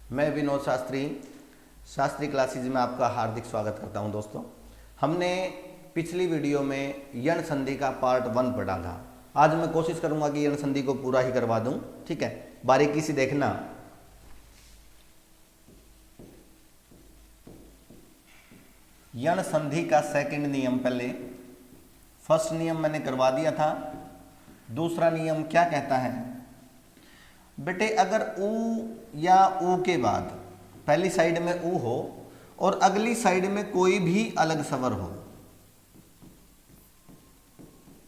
मैं विनोद शास्त्री शास्त्री क्लासेज में आपका हार्दिक स्वागत करता हूं। दोस्तों, हमने पिछली वीडियो में यण संधि का पार्ट 1 पढ़ा था। आज मैं कोशिश करूंगा कि यण संधि को पूरा ही करवा दूं। ठीक है, बारीकी से देखना। यण संधि का सेकंड नियम, पहले फर्स्ट नियम मैंने करवा दिया था। दूसरा नियम क्या कहता है बेटे, अगर ऊ या ऊ के बाद पहली साइड में ऊ हो और अगली साइड में कोई भी अलग स्वर हो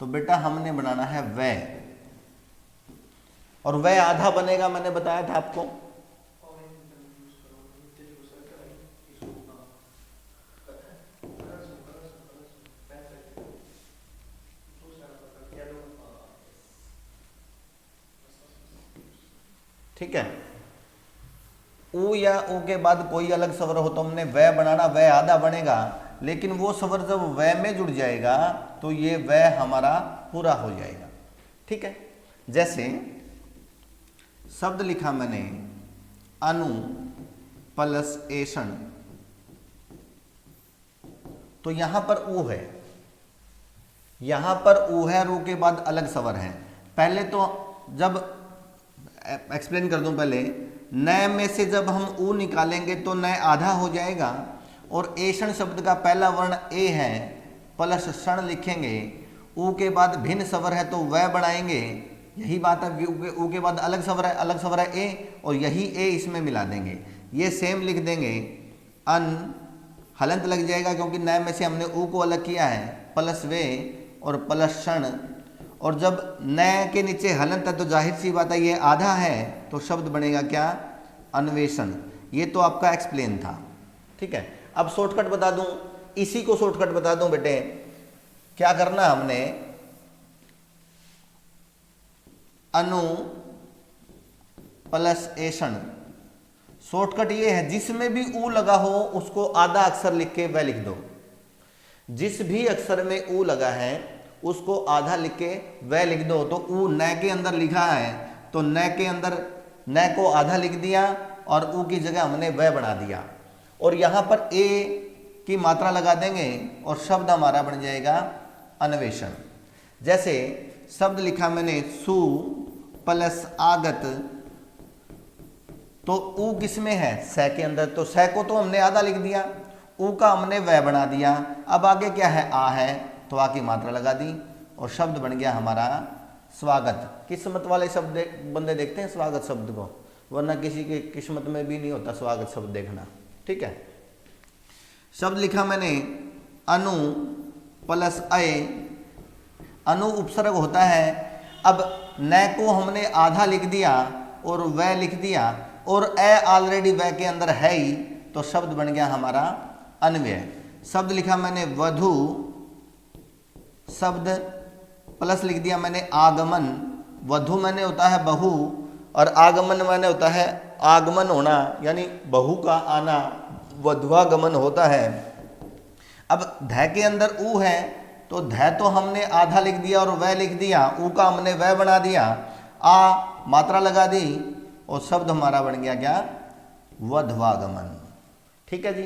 तो बेटा हमने बनाना है वै, और वै आधा बनेगा, मैंने बताया था आपको। ठीक है, ऊ या ऊ के बाद कोई अलग स्वर हो तो हमने वह बनाना, वह आधा बनेगा, लेकिन वो स्वर जब वह में जुड़ जाएगा तो ये वह हमारा पूरा हो जाएगा। ठीक है, जैसे शब्द लिखा मैंने अनु प्लस एषण, तो यहां पर ऊ है, यहां पर ऊ है और ऊ के बाद अलग स्वर है। पहले तो जब एक्सप्लेन कर दूं, पहले न में से जब हम ऊ निकालेंगे तो न आधा हो जाएगा, और एषण शब्द का पहला वर्ण ए है प्लस क्षण लिखेंगे, ऊ के बाद भिन्न स्वर है तो वह बनाएंगे, यही बात है। ऊ के बाद अलग स्वर है ए, और यही ए इसमें मिला देंगे, ये सेम लिख देंगे। अन हलंत लग जाएगा क्योंकि न में से हमने ऊ को अलग किया है, प्लस वे और प्लस क्षण, और जब न के नीचे हलंत है तो जाहिर सी बात है ये आधा है, तो शब्द बनेगा क्या, अन्वेषण। ये तो आपका एक्सप्लेन था। ठीक है, अब शॉर्टकट बता दूं, इसी को शॉर्टकट बता दूं बेटे। क्या करना हमने, अनु प्लस एषण, शॉर्टकट ये है जिसमें भी ऊ लगा हो उसको आधा अक्षर लिख के वह लिख दो। जिस भी अक्षर में ऊ लगा है उसको आधा लिख के वह लिख दो। तो ऊ न के अंदर लिखा है तो न के अंदर न को आधा लिख दिया और ऊ की जगह हमने वह बना दिया, और यहां पर ए की मात्रा लगा देंगे और शब्द हमारा बन जाएगा अन्वेषण। जैसे शब्द लिखा मैंने सु प्लस आगत, तो ऊ किस में है, स के अंदर, तो स को तो हमने आधा लिख दिया, ऊ का हमने वह बना दिया। अब आगे क्या है, आ है, तो आ की मात्रा लगा दी और शब्द बन गया हमारा स्वागत। किस्मत वाले शब्द बंदे देखते हैं स्वागत शब्द को, वरना किसी की किस्मत में भी नहीं होता स्वागत शब्द देखना। ठीक है, शब्द लिखा मैंने अनु प्लस अय, अनु उपसर्ग होता है। अब न को हमने आधा लिख दिया और वह लिख दिया, और अ ऑलरेडी वह के अंदर है ही, तो शब्द बन गया हमारा अन्वय। शब्द लिखा मैंने वधु, शब्द प्लस लिख दिया मैंने आगमन। वधु मैंने होता है बहू, और आगमन मैंने होता है आगमन होना, यानी बहू का आना, वधुआगमन होता है। अब ध के अंदर ऊ है तो ध तो हमने आधा लिख दिया और वह लिख दिया, ऊ का हमने वह बना दिया, आ मात्रा लगा दी और शब्द हमारा बन गया क्या, वधुआगमन। ठीक है जी,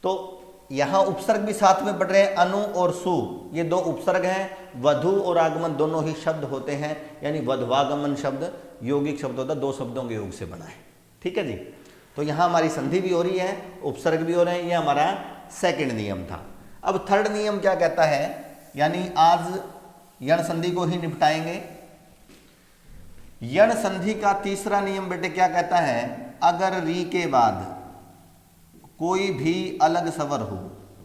तो यहां उपसर्ग भी साथ में पढ़ रहे हैं, अनु और सु, ये दो उपसर्ग हैं। वधु और आगमन दोनों ही शब्द होते हैं, यानी वधवागमन शब्द यौगिक शब्द होता है, दो शब्दों के योग से बना है। ठीक है जी, तो यहां हमारी संधि भी हो रही है, उपसर्ग भी हो रहे हैं, ये हमारा सेकंड नियम था। अब थर्ड नियम क्या कहता है, यानी आज यण संधि को ही निपटाएंगे। यण संधि का तीसरा नियम बेटे क्या कहता है, अगर री के बाद कोई भी अलग स्वर हो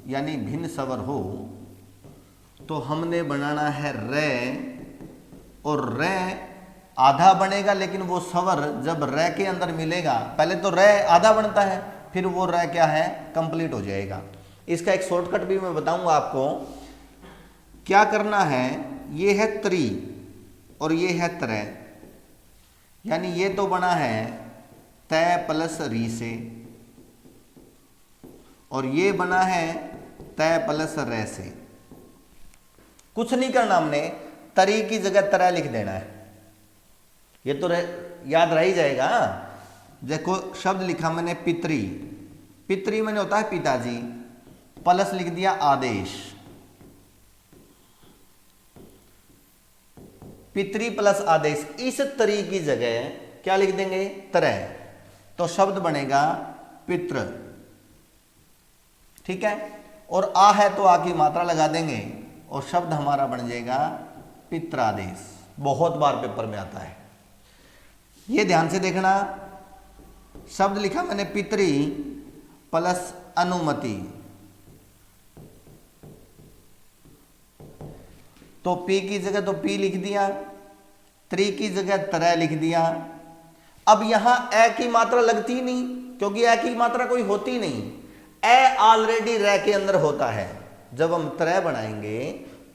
यानी भिन्न स्वर हो तो हमने बनाना है रे, और रे आधा बनेगा, लेकिन वो स्वर जब रे के अंदर मिलेगा, पहले तो रे आधा बनता है, फिर वो रे क्या है, कंप्लीट हो जाएगा। इसका एक शॉर्टकट भी मैं बताऊंगा आपको। क्या करना है, ये है त्रि और ये है त्रय, यानी ये तो बना है तय प्लस री से, और ये बना है तय प्लस रे से। कुछ नहीं करना, हमने तरी की जगह तरह लिख देना है, ये तो याद रह ही जाएगा। देखो शब्द लिखा मैंने पितरी, पितरी मैंने होता है पिताजी, प्लस लिख दिया आदेश, पितरी प्लस आदेश। इस तरी की जगह क्या लिख देंगे, तरह, तो शब्द बनेगा पितृ। ठीक है, और आ है तो आ की मात्रा लगा देंगे और शब्द हमारा बन जाएगा पित्रादेश। बहुत बार पेपर में आता है, ये ध्यान से देखना। शब्द लिखा मैंने पितरी प्लस अनुमति, तो पी की जगह तो पी लिख दिया, त्री की जगह तरह लिख दिया। अब यहां ए की मात्रा लगती नहीं, क्योंकि ए की मात्रा कोई होती नहीं, ए ऑलरेडी रे के अंदर होता है। जब हम तरह बनाएंगे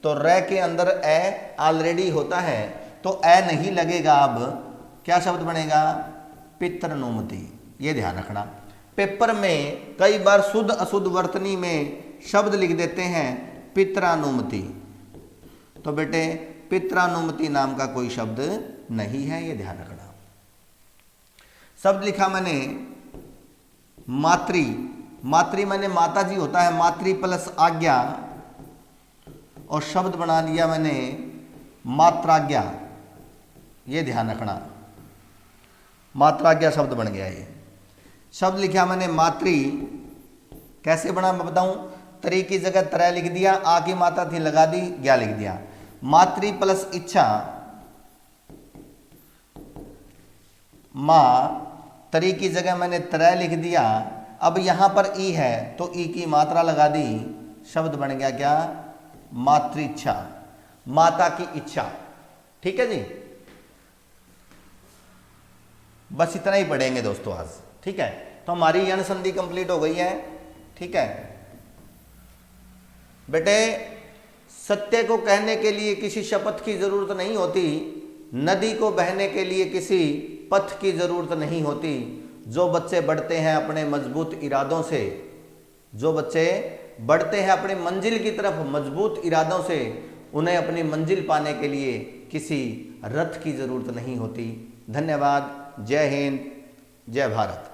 तो रे के अंदर ए ऑलरेडी होता है, तो ए नहीं लगेगा। अब क्या शब्द बनेगा, पितृनुमति। ये ध्यान रखना, पेपर में कई बार शुद्ध अशुद्ध वर्तनी में शब्द लिख देते हैं पित्रानुमति, तो बेटे पित्रानुमति नाम का कोई शब्द नहीं है, ये ध्यान रखना। शब्द लिखा मैंने मातृ, मातृ मैंने माता जी होता है, मातृ प्लस आज्ञा, और शब्द बना दिया मैंने मात्राज्ञा। ये ध्यान रखना, मात्राज्ञा शब्द बन गया। ये शब्द लिखा मैंने मातृ, कैसे बना मैं बताऊं, तरी की जगह तरह लिख दिया, आ की मात्रा थी लगा दी, ज्ञा लिख दिया। मातृ प्लस इच्छा, मां, तरी की जगह मैंने तरह लिख दिया। अब यहां पर ई है तो ई की मात्रा लगा दी, शब्द बन गया क्या, मातृइच्छा, माता की इच्छा। ठीक है जी, बस इतना ही पढ़ेंगे दोस्तों आज। ठीक है, तो हमारी यण संधि कंप्लीट हो गई है। ठीक है बेटे, सत्य को कहने के लिए किसी शपथ की जरूरत नहीं होती, नदी को बहने के लिए किसी पथ की जरूरत नहीं होती। जो बच्चे बढ़ते हैं अपने मजबूत इरादों से, जो बच्चे बढ़ते हैं अपनी मंजिल की तरफ मजबूत इरादों से, उन्हें अपनी मंजिल पाने के लिए किसी रथ की जरूरत नहीं होती। धन्यवाद। जय हिंद, जय भारत।